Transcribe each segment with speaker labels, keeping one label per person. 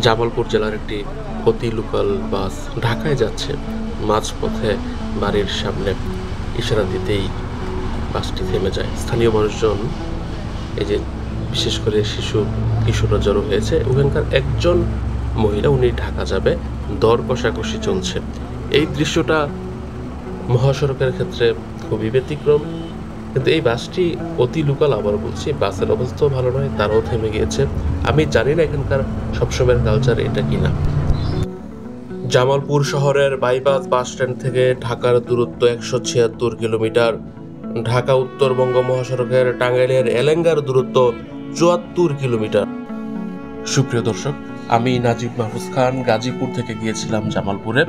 Speaker 1: জামালপুর জেলার একটি অতি লোকাল বাস ঢাকায় যাচ্ছে। মাঝপথে বাড়ির সামনে ইশারা দিতেই বাসটি থেমে যায়। স্থানীয় মানুষজন, এই যে বিশেষ করে শিশু কিশোররা জড়ো হয়েছে, ওখানকার একজন মহিলা, উনি ঢাকা যাবে, দর কষাকষি চলছে। এই দৃশ্যটা মহাসড়কের ক্ষেত্রে খুবই ব্যতিক্রম, কিন্তু এই বাসটি অতি লোকাল। আবার বলছি, বাসের অবস্থাও ভালো নয়, তারাও থেমে গিয়েছে। আমি জানি না এখানকার সবসময়ের কালচার এটা কিনা। জামালপুর শহরের বাইপাস বাস স্ট্যান্ড থেকে ঢাকার দূরত্ব 176 কিলোমিটার। ঢাকা উত্তরবঙ্গ মহাসড়কের টাঙ্গাইলের এলেঙ্গার দূরত্ব 74 কিলোমিটার। সুপ্রিয় দর্শক, আমি নাজিব মাহফুজ খান গাজীপুর থেকে গিয়েছিলাম জামালপুরে।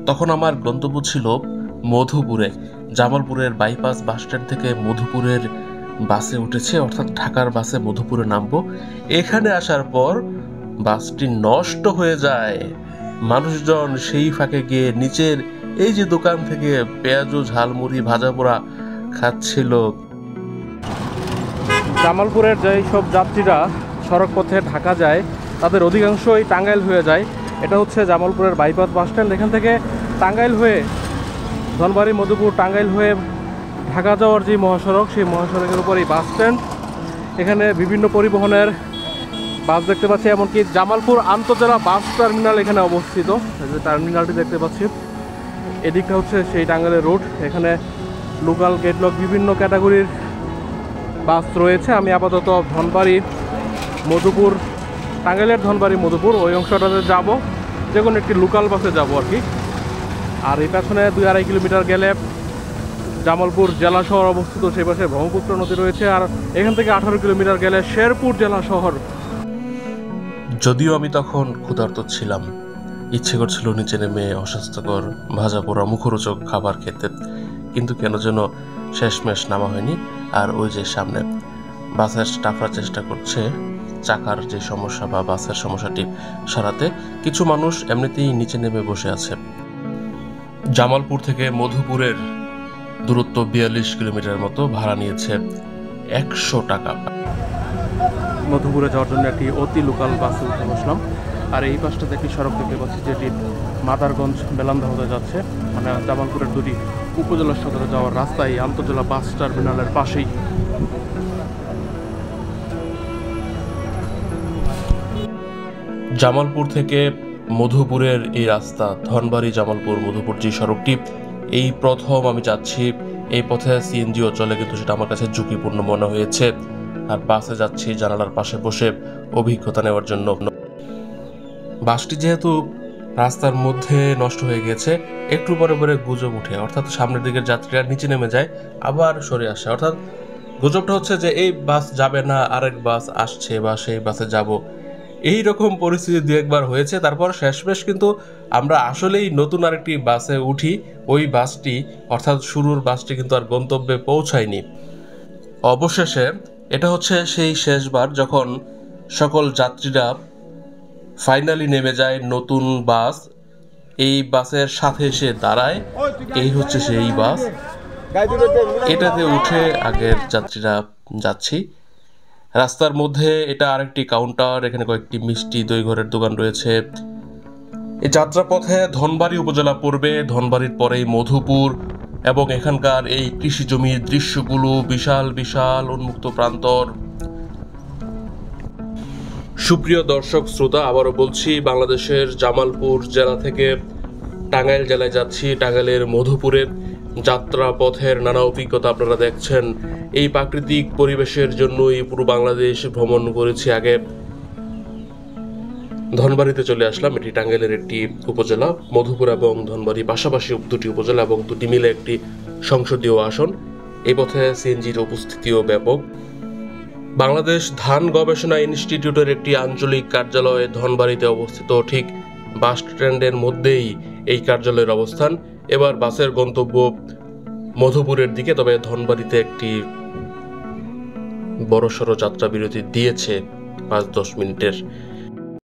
Speaker 1: তখন আমার গন্তব্য ছিল মধুপুরে। জামালপুরের বাইপাস বাস স্ট্যান্ড থেকে মধুপুরের বাসে উঠেছে, অর্থাৎ ঢাকার বাসে মধুপুরে নামবো। এখানে আসার পর বাসটি নষ্ট হয়ে যায়। মানুষজন সেই ফাঁকে গিয়ে নিচের এই যে দোকান থেকে পেঁয়াজু, ঝালমুড়ি, ভাজা পোড়া খাচ্ছিল।
Speaker 2: জামালপুরের যেই সব যাত্রীরা সড়ক পথে ঢাকা যায়, তাদের অধিকাংশই টাঙ্গাইল হয়ে যায়। এটা হচ্ছে জামালপুরের বাইপাস বাস স্ট্যান্ড। এখান থেকে টাঙ্গাইল হয়ে ধনবাড়ি, মধুপুর, টাঙ্গাইল হয়ে ঢাকা যাওয়ার যে মহাসড়ক, সেই মহাসড়কের উপর এই বাস স্ট্যান্ড। এখানে বিভিন্ন পরিবহনের বাস দেখতে পাচ্ছি, এমনকি জামালপুর আন্তজেলা বাস টার্মিনাল এখানে অবস্থিত। যে টার্মিনালটি দেখতে পাচ্ছি, এদিকটা হচ্ছে সেই টাঙ্গাইলের রুট। এখানে লোকাল, গেটলক, বিভিন্ন ক্যাটাগরির বাস রয়েছে। আমি আপাতত ধনবাড়ি, মধুপুর, টাঙ্গাইলের ধনবাড়ি, মধুপুর ওই অংশটাতে যাব, যে কোনো একটি লোকাল বাসে যাব আর কি। আর এই পেছনে 2-2.5 কিলোমিটার গেলে জামালপুর জেলা শহর অবস্থিত, সেই পাশে ব্রহ্মপুত্র নদী রয়েছে। আর এখান থেকে 18 কিলোমিটার গেলে শেরপুর জেলা শহর।
Speaker 1: যদিও আমি তখন ক্ষুধার্ত ছিলাম, ইচ্ছে করছিল নিচে নেমে অস্বাস্থ্যকর ভাজা পোড়া মুখরোচক খাবার খেতে, কিন্তু কেন যেন শেষমেশ নামা হয়নি। আর ওই যে সামনে বাসের স্টাফরা চেষ্টা করছে চাকার যে সমস্যা বা বাসের সমস্যাটি সারাতে। কিছু মানুষ এমনিতেই নিচে নেমে বসে আছে। জামালপুর থেকে মধুপুরের দূরত্ব 42 কিলোমিটার মতো। ভাড়া নিয়েছে 100 টাকা।
Speaker 2: মধুপুরে যাওয়ার জন্য একটি অতি লোকাল বাসে উঠে বসলাম। আর এই পাশটাতে একটি সড়ক দেখতে পাচ্ছি, যেটি মাদারগঞ্জ বেলান্দা হতে যাচ্ছে। মানে জামালপুরের দুটি উপজেলার সদরে যাওয়ার রাস্তায় আন্তজেলা বাস টার্মিনালের পাশেই।
Speaker 1: জামালপুর থেকে মধুপুরের এই রাস্তা, ধনবাড়ি, জামালপুর, মধুপুর যে সড়কটি, এই প্রথম আমি যাচ্ছি। এই পথে সিএনজিও চলে, কিন্তু সেটা আমার কাছে ঝুঁকিপূর্ণ মনে হয়েছে। আর বাসে যাচ্ছি জানালার পাশে বসে অভিজ্ঞতা নেওয়ার জন্য। বাসটি যেহেতু রাস্তার মধ্যে নষ্ট হয়ে গেছে, একটু পরে পরে গুজব উঠে, অর্থাৎ সামনের দিকের যাত্রীরা নিচে নেমে যায়, আবার সরে আসে। অর্থাৎ গুজবটা হচ্ছে যে এই বাস যাবে না, আরেক বাস আসছে বা সেই বাসে যাব। এই রকম পরিস্থিতি দু একবার হয়েছে। তারপর শেষমেশ কিন্তু আমরা আসলেই নতুন আরেকটি বাসে উঠি। ওই বাসটি, অর্থাৎ শুরুর বাসটি, কিন্তু আর গন্তব্যে পৌঁছায়নি। অবশেষে এটা হচ্ছে সেই শেষবার যখন সকল যাত্রীরা ফাইনালি নেমে যায়। নতুন বাস এই বাসের সাথে এসে দাঁড়ায়। এই হচ্ছে সেই বাস। এটাতে উঠে আগের যাত্রীরা যাচ্ছি। রাস্তার মধ্যে এটা আরেকটি কাউন্টার, এখানে কয়েকটি মিষ্টি দই ঘরের দোকান রয়েছে। এই যাত্রাপথে ধনবাড়ি উপজেলা পড়বে, ধনবাড়ির পরেই মধুপুর, এবং এখানকার এই কৃষি জমির দৃশ্যগুলো, বিশাল বিশাল উন্মুক্ত প্রান্তর। সুপ্রিয় দর্শক শ্রোতা, আবারও বলছি, বাংলাদেশের জামালপুর জেলা থেকে টাঙ্গাইল জেলায় যাচ্ছি। টাঙ্গাইলের মধুপুরে যাত্রা পথের নানা অভিজ্ঞতা আপনারা দেখছেন। এই প্রাকৃতিক পরিবেশের জন্যই পুরো বাংলাদেশ ভ্রমণ করেছি। আগে ধনবাড়িতে চলে আসলাম, এটি টাঙ্গাইলের একটি উপজেলা। মধুপুর এবং ধনবাড়ি পাশাপাশি দুটি উপজেলা এবং দুটি মিলে একটি সংসদীয় আসন। এই পথে সিএনজির উপস্থিতিও ব্যাপক। বাংলাদেশ ধান গবেষণা ইনস্টিটিউটের একটি আঞ্চলিক কার্যালয় ধনবাড়িতে অবস্থিত। ঠিক বাস স্ট্যান্ডের মধ্যেই এই কার্যালয়ের অবস্থান। এবার বাসের গন্তব্য মধুপুরের দিকে, তবে ধনবাড়িতে একটি বড়সড় যাত্রা বিরতি দিয়েছে 5-10 মিনিটের।